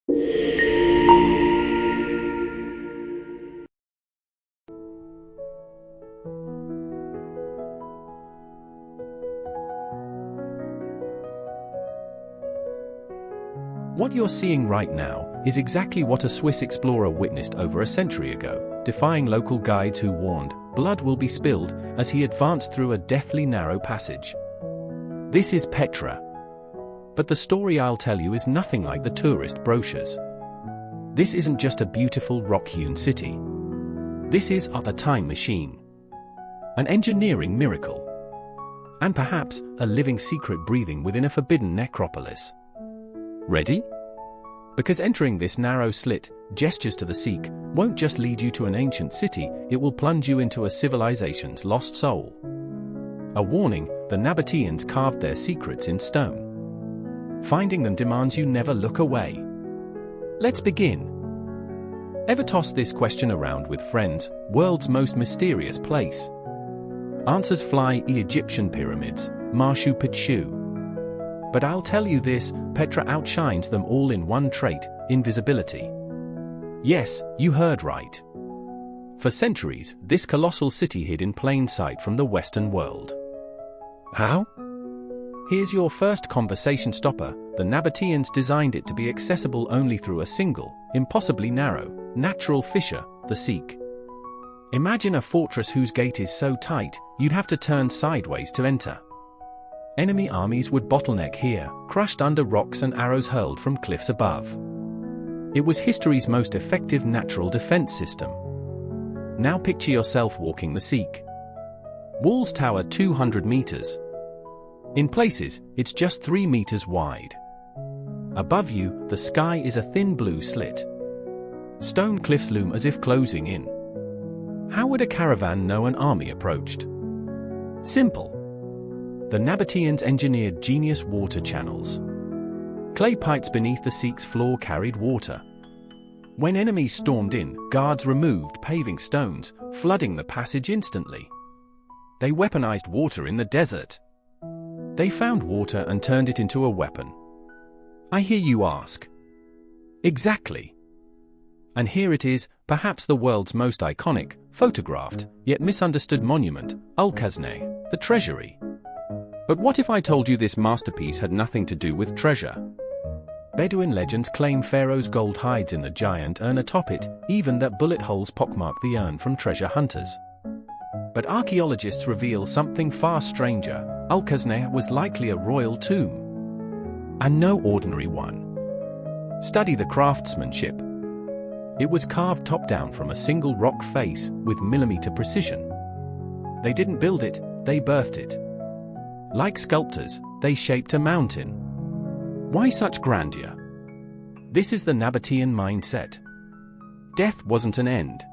What you're seeing right now is exactly what a Swiss explorer witnessed over a century ago, defying local guides who warned blood will be spilled as he advanced through a deathly narrow passage. This is Petra. But the story I'll tell you is nothing like the tourist brochures. This isn't just a beautiful rock-hewn city. This is a time machine. An engineering miracle. And perhaps a living secret breathing within a forbidden necropolis. Ready? Because entering this narrow slit, gestures to the Sikh, won't just lead you to an ancient city, it will plunge you into a civilization's lost soul. A warning, the Nabataeans carved their secrets in stone. Finding them demands you never look away. Let's begin. Ever toss this question around with friends, world's most mysterious place? Answers fly: Egyptian pyramids, Machu Picchu. But I'll tell you this, Petra outshines them all in one trait: invisibility. Yes, you heard right. For centuries, this colossal city hid in plain sight from the Western world. How? Here's your first conversation stopper: the Nabataeans designed it to be accessible only through a single, impossibly narrow, natural fissure, the Sikh. Imagine a fortress whose gate is so tight, you'd have to turn sideways to enter. Enemy armies would bottleneck here, crushed under rocks and arrows hurled from cliffs above. It was history's most effective natural defense system. Now picture yourself walking the Sikh. Walls tower 200 meters. In places, it's just 3 meters wide. Above you, the sky is a thin blue slit. Stone cliffs loom as if closing in. How would a caravan know an army approached? Simple. The Nabataeans engineered genius water channels. Clay pipes beneath the Sikh's floor carried water. When enemies stormed in, guards removed paving stones, flooding the passage instantly. They weaponized water in the desert. They found water and turned it into a weapon. I hear you ask. Exactly. And here it is, perhaps the world's most iconic, photographed, yet misunderstood monument, Al-Khazneh, the treasury. But what if I told you this masterpiece had nothing to do with treasure? Bedouin legends claim Pharaoh's gold hides in the giant urn atop it, even that bullet holes pockmark the urn from treasure hunters. But archaeologists reveal something far stranger: Al-Khazneh was likely a royal tomb. And no ordinary one. Study the craftsmanship. It was carved top-down from a single rock face, with millimeter precision. They didn't build it, they birthed it. Like sculptors, they shaped a mountain. Why such grandeur? This is the Nabataean mindset. Death wasn't an end.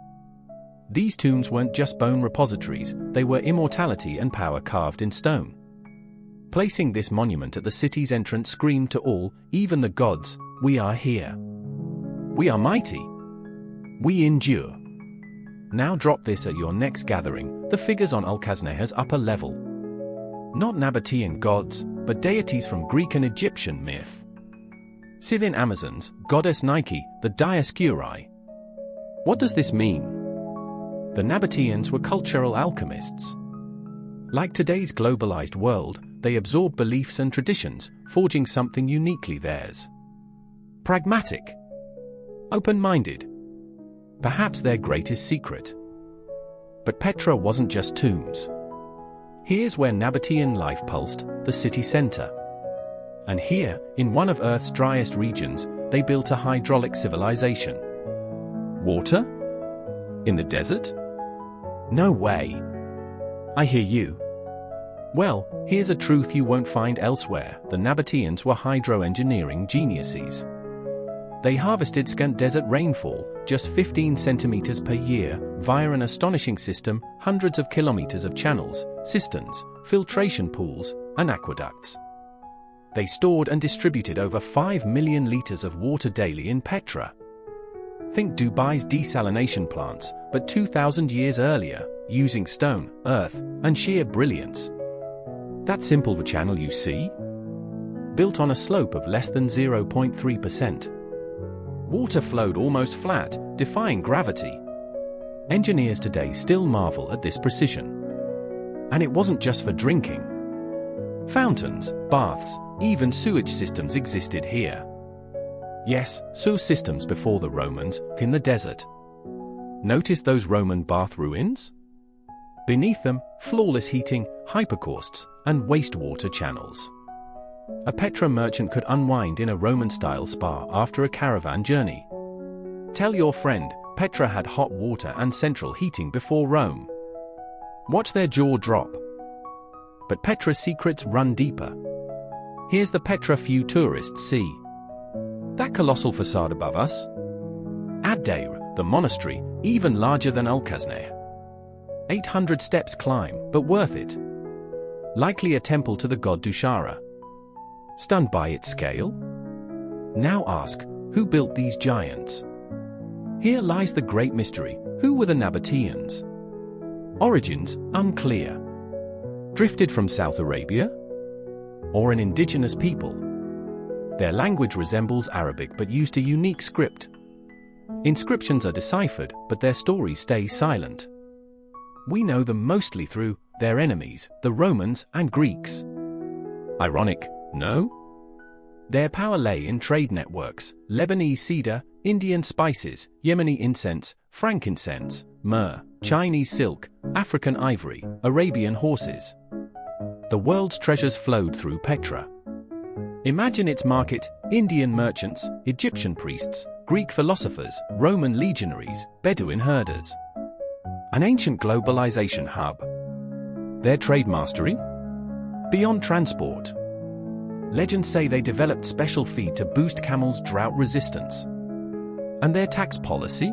These tombs weren't just bone repositories, they were immortality and power carved in stone. Placing this monument at the city's entrance screamed to all, even the gods, we are here. We are mighty. We endure. Now drop this at your next gathering, the figures on Al-Khazneh's upper level. Not Nabataean gods, but deities from Greek and Egyptian myth. Scythian Amazons, goddess Nike, the Dioscuri. What does this mean? The Nabataeans were cultural alchemists. Like today's globalized world, they absorbed beliefs and traditions, forging something uniquely theirs. Pragmatic. Open-minded. Perhaps their greatest secret. But Petra wasn't just tombs. Here's where Nabataean life pulsed, the city center. And here, in one of Earth's driest regions, they built a hydraulic civilization. Water? In the desert? No way. I hear you. Well, here's a truth you won't find elsewhere: the Nabataeans were hydroengineering geniuses. They harvested scant desert rainfall, just 15 centimeters per year, via an astonishing system, hundreds of kilometers of channels, cisterns, filtration pools, and aqueducts. They stored and distributed over 5 million liters of water daily in Petra. Think Dubai's desalination plants, but 2,000 years earlier, using stone, earth, and sheer brilliance. That simple channel you see? Built on a slope of less than 0.3%. Water flowed almost flat, defying gravity. Engineers today still marvel at this precision. And it wasn't just for drinking. Fountains, baths, even sewage systems existed here. Yes, sewer systems before the Romans, in the desert. Notice those Roman bath ruins? Beneath them, flawless heating, hypocausts, and wastewater channels. A Petra merchant could unwind in a Roman-style spa after a caravan journey. Tell your friend, Petra had hot water and central heating before Rome. Watch their jaw drop. But Petra's secrets run deeper. Here's the Petra few tourists see. That colossal facade above us? Ad-Dair, the monastery, even larger than Al-Khazneh. 800 steps climb, but worth it. Likely a temple to the god Dushara. Stunned by its scale? Now ask, who built these giants? Here lies the great mystery. Who were the Nabataeans? Origins, unclear. Drifted from South Arabia? Or an indigenous people? Their language resembles Arabic but used a unique script. Inscriptions are deciphered, but their stories stay silent. We know them mostly through their enemies, the Romans and Greeks. Ironic, no? Their power lay in trade networks: Lebanese cedar, Indian spices, Yemeni incense, frankincense, myrrh, Chinese silk, African ivory, Arabian horses. The world's treasures flowed through Petra. Imagine its market: Indian merchants, Egyptian priests, Greek philosophers, Roman legionaries, Bedouin herders. An ancient globalization hub. Their trade mastery? Beyond transport. Legends say they developed special feed to boost camels' drought resistance. And their tax policy?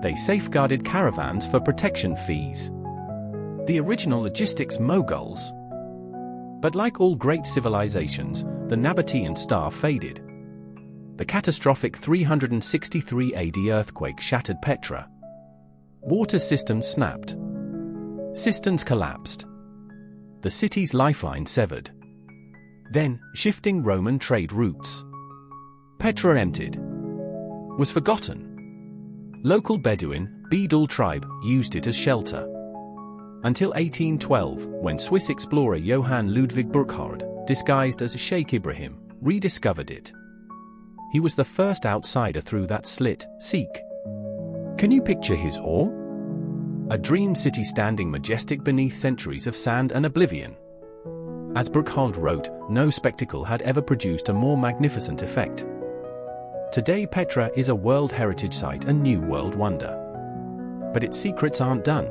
They safeguarded caravans for protection fees. The original logistics moguls. But like all great civilizations, the Nabataean star faded. The catastrophic 363 AD earthquake shattered Petra. Water systems snapped. Cisterns collapsed. The city's lifeline severed. Then, shifting Roman trade routes. Petra emptied. Was forgotten. Local Bedouin, Bedouin tribe, used it as shelter. Until 1812, when Swiss explorer Johann Ludwig Burckhardt, disguised as Sheikh Ibrahim, rediscovered it. He was the first outsider through that slit, seek. Can you picture his awe? A dream city standing majestic beneath centuries of sand and oblivion. As Burckhardt wrote, no spectacle had ever produced a more magnificent effect. Today Petra is a World Heritage Site and New World Wonder. But its secrets aren't done.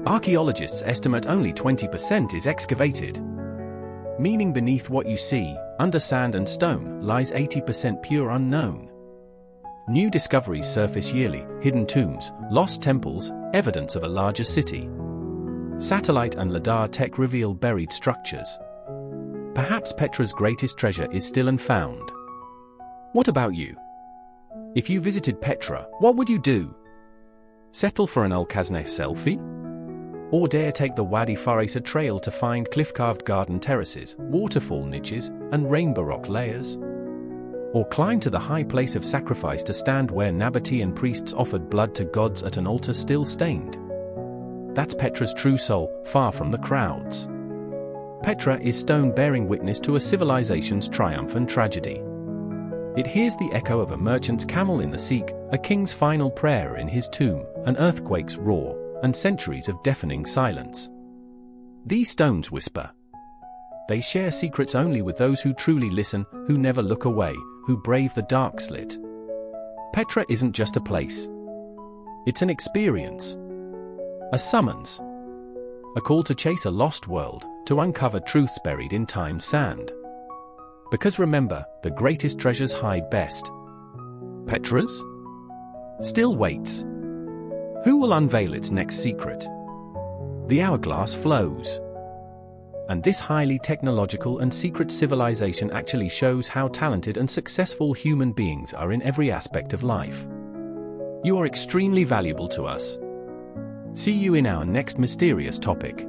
Archaeologists estimate only 20% is excavated. Meaning beneath what you see, under sand and stone, lies 80% pure unknown. New discoveries surface yearly: hidden tombs, lost temples, evidence of a larger city. Satellite and LIDAR tech reveal buried structures. Perhaps Petra's greatest treasure is still unfound. What about you? If you visited Petra, what would you do? Settle for an Al-Khazneh selfie? Or dare take the Wadi Farisa trail to find cliff-carved garden terraces, waterfall niches, and rainbow rock layers? Or climb to the high place of sacrifice to stand where Nabataean priests offered blood to gods at an altar still stained? That's Petra's true soul, far from the crowds. Petra is stone bearing witness to a civilization's triumph and tragedy. It hears the echo of a merchant's camel in the Sikh, a king's final prayer in his tomb, an earthquake's roar, and centuries of deafening silence. These stones whisper. They share secrets only with those who truly listen, who never look away, who brave the dark slit. Petra isn't just a place. It's an experience. A summons. A call to chase a lost world, to uncover truths buried in time's sand. Because remember, the greatest treasures hide best. Petra's? Still waits. Who will unveil its next secret? The hourglass flows. And this highly technological and secret civilization actually shows how talented and successful human beings are in every aspect of life. You are extremely valuable to us. See you in our next mysterious topic.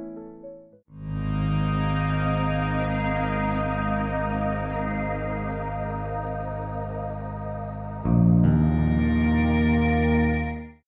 you.